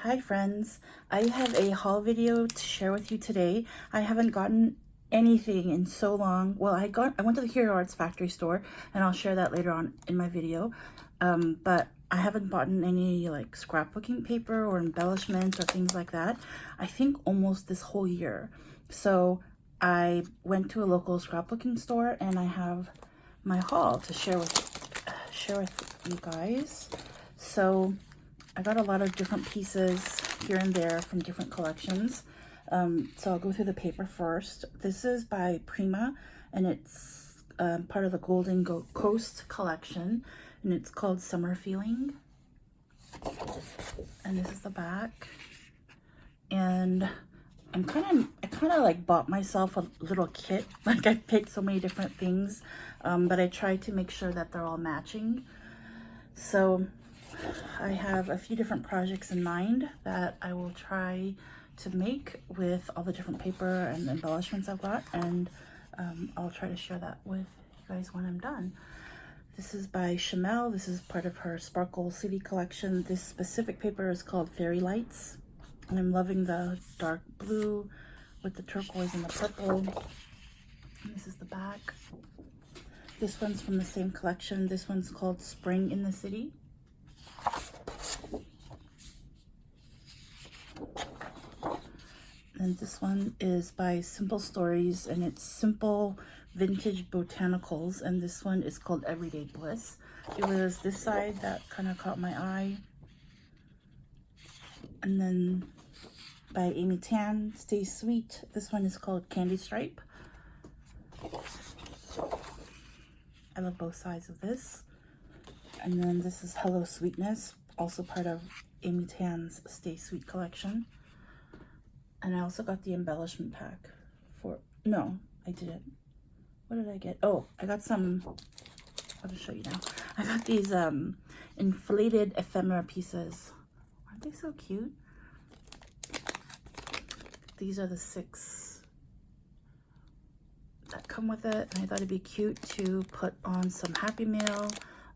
Hi friends, I have a haul video to share with you today. I haven't gotten anything in so long. Well, I went to the Hero Arts factory store, and I'll share that later on in my video. But I haven't bought any like scrapbooking paper or embellishments or things like that, I think almost this whole year. So I went to a local scrapbooking store and I have my haul to share with you guys. So I got a lot of different pieces here and there from different collections. So I'll go through the paper first. This is by Prima, and it's part of the Golden Coast collection, and it's called Summer Feeling. And this is the back. And I kind of like bought myself a little kit. Like I picked so many different things, but I tried to make sure that they're all matching. So I have a few different projects in mind that I will try to make with all the different paper and embellishments I've got, and I'll try to share that with you guys when I'm done. This is by Chamel. This is part of her Sparkle City collection. This specific paper is called Fairy Lights, and I'm loving the dark blue with the turquoise and the purple. And this is the back. This one's from the same collection. This one's called Spring in the City. And this one is by Simple Stories, and it's simple vintage botanicals, and this one is called Everyday Bliss. It was this side that kind of caught my eye. And then by Amy Tan, Stay Sweet. This one is called Candy Stripe. I love both sides of this. And then this is Hello Sweetness, also part of Amy Tan's Stay Sweet collection. And I also got the embellishment pack for, no, I didn't. What did I get? Oh, I got some, I'll just show you now. I got these inflated ephemera pieces. Aren't they so cute? These are the 6 that come with it. And I thought it'd be cute to put on some Happy Mail.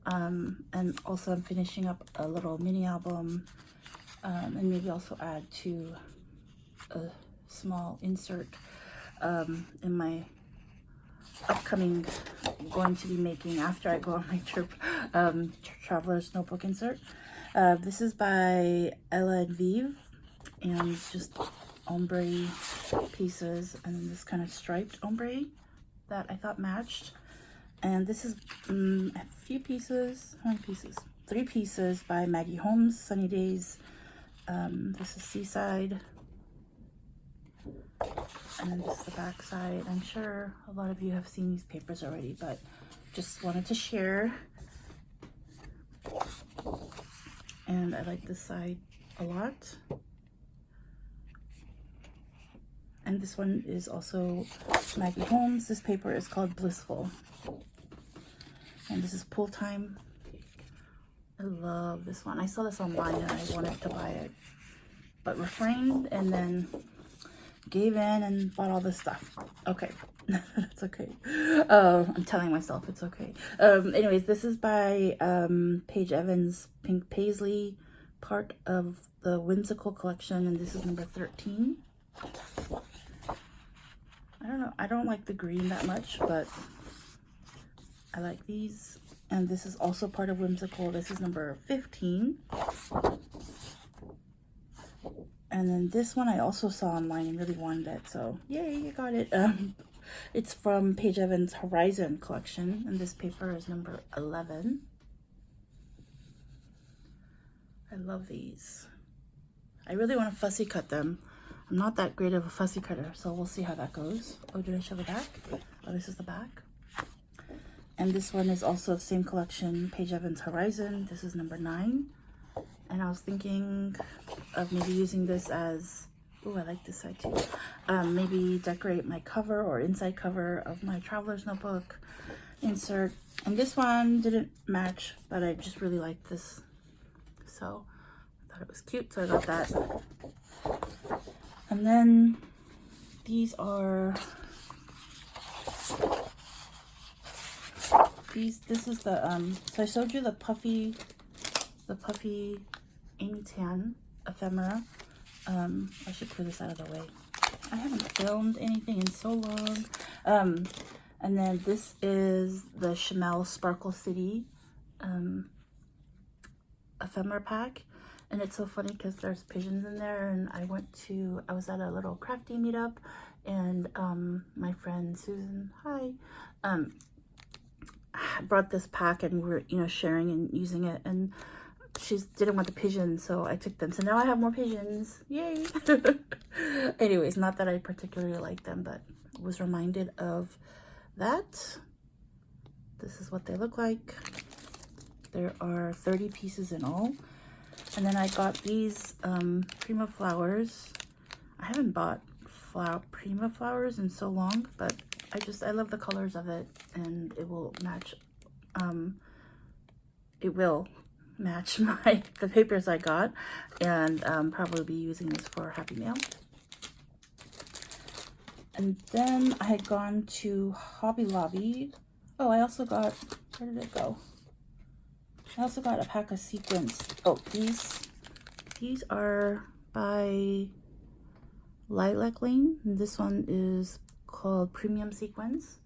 And also I'm finishing up a little mini album, and maybe also add to a small insert in my upcoming, going to be making after I go on my trip, traveler's notebook insert. This is by Ella and Vive, and it's just ombre pieces, and then this kind of striped ombre that I thought matched. And this is a few pieces, how many pieces? 3 pieces by Maggie Holmes, Sunny Days. This is Seaside. And then this is the back side. I'm sure a lot of you have seen these papers already, but just wanted to share. And I like this side a lot. And this one is also Maggie Holmes. This paper is called Blissful. And this is Pool Time. I love this one. I saw this online and I wanted to buy it, but refrained and then gave in and bought all this stuff. Okay, that's okay. I'm telling myself it's okay. Anyways, this is by Paige Evans, Pink Paisley, part of the Whimsical collection, and this is number 13. I don't know, I don't like the green that much, but I like these. And this is also part of Whimsical. This is number 15. And then this one I also saw online and really wanted it, so yay, I got it. It's from Paige Evans' Horizon collection, and this paper is number 11. I love these. I really want to fussy cut them. I'm not that great of a fussy cutter, so we'll see how that goes. Oh, did I show the back? Oh, this is the back. And this one is also the same collection, Paige Evans' Horizon. This is number 9. And I was thinking of maybe using this as, oh, I like this side too. Maybe decorate my cover or inside cover of my traveler's notebook insert. And this one didn't match, but I just really liked this. So I thought it was cute, so I got that. And then these are, this is the, so I showed you the puffy Amy Tan ephemera. I should clear this out of the way. I haven't filmed anything in so long. And then this is the Chamel Sparkle City ephemera pack. And it's so funny because there's pigeons in there, and I was at a little crafty meetup, and my friend Susan, hi, brought this pack, and we were, you know, sharing and using it, and she didn't want the pigeons, so I took them. So now I have more pigeons. Yay! Anyways, not that I particularly like them, but was reminded of that. This is what they look like. There are 30 pieces in all. And then I got these Prima flowers. I haven't bought Prima flowers in so long, but I love the colors of it, and it will match the papers I got, and probably be using this for Happy Mail. And then I had gone to Hobby Lobby. Oh, I also got, where did it go? I also got a pack of sequins. Oh, these are by Lilac Lane. And this one is called Premium Sequins.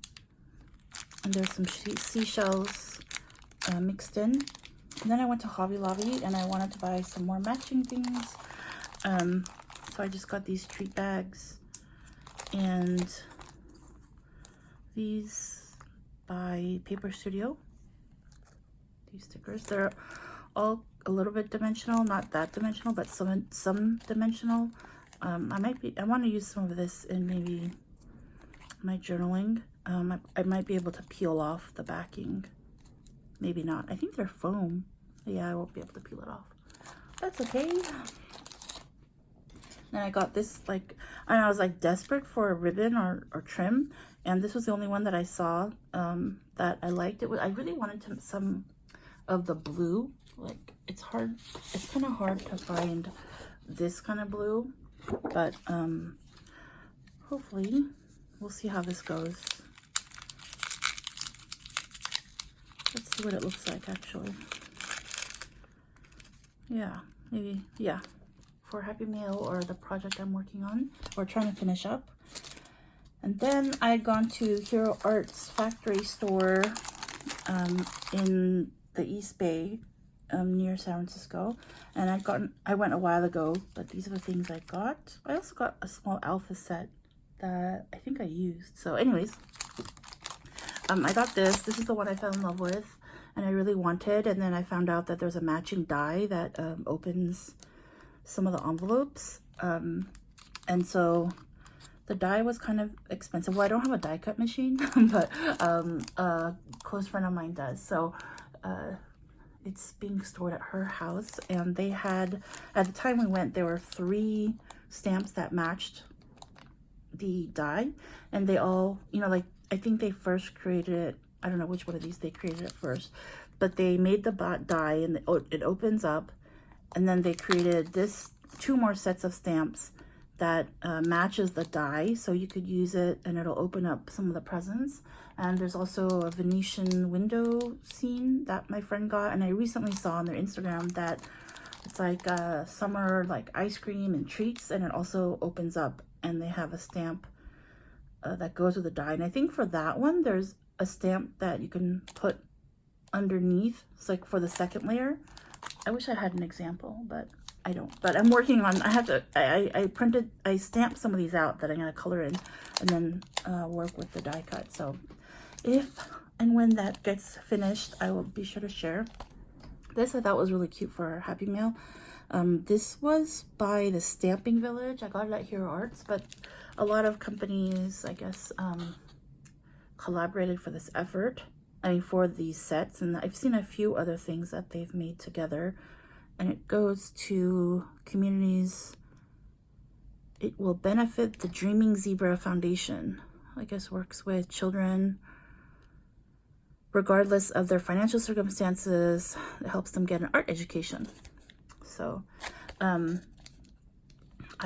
And there's some seashells mixed in. And then I went to Hobby Lobby, and I wanted to buy some more matching things. So I just got these treat bags. And these by Paper Studio. These stickers, they're all a little bit dimensional, not that dimensional, but some dimensional. I want to use some of this in maybe my journaling. I might be able to peel off the backing. Maybe not. I think they're foam. Yeah, I won't be able to peel it off. That's okay. Then I got this, like, and I was like desperate for a ribbon or trim, and this was the only one that I saw that I liked. I really wanted some of the blue. Like, it's kind of hard to find this kind of blue, but hopefully we'll see how this goes. Let's see what it looks like, actually. Yeah, maybe, yeah, for Happy Mail or the project I'm working on or trying to finish up. And then I had gone to Hero Arts factory store in the East Bay near San Francisco, and I went a while ago, but these are the things I got. I also got a small alpha set that I think I used. So anyways, I got this is the one I fell in love with and I really wanted, and then I found out that there's a matching die that opens some of the envelopes, and so the die was kind of expensive. Well, I don't have a die cut machine, but a close friend of mine does, so it's being stored at her house, and they had, at the time we went, there were 3 stamps that matched the die, and they all, you know, like, I think they first created it, I don't know which one of these they created it first, but they made the die, and it opens up, and then they created 2 more sets of stamps that matches the die, so you could use it and it'll open up some of the presents. And there's also a Venetian window scene that my friend got, and I recently saw on their Instagram that it's like summer, like ice cream and treats, and it also opens up, and they have a stamp that goes with the die. And I think for that one there's a stamp that you can put underneath. It's like for the second layer. I wish I had an example, but I don't. But I'm working on, I stamped some of these out that I'm going to color in and then work with the die cut. So if and when that gets finished, I will be sure to share. This I thought was really cute for Happy Mail. This was by the Stamping Village. I got it at Hero Arts, but a lot of companies, I guess, collaborated for this effort. I mean, for these sets, and I've seen a few other things that they've made together, and it goes to communities. It will benefit the Dreaming Zebra Foundation. I guess works with children regardless of their financial circumstances. It helps them get an art education. So I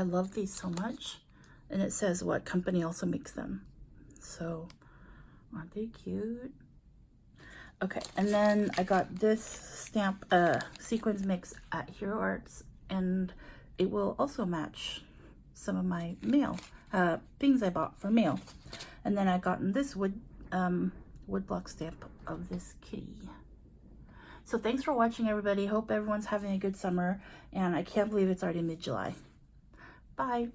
love these so much, and it says what company also makes them. So aren't they cute? Okay, and then I got this stamp sequins mix at Hero Arts, and it will also match some of my mail, things I bought for mail. And then I gotten this wood block stamp of this kitty. So thanks for watching, everybody. Hope everyone's having a good summer, and I can't believe it's already mid-July. Bye.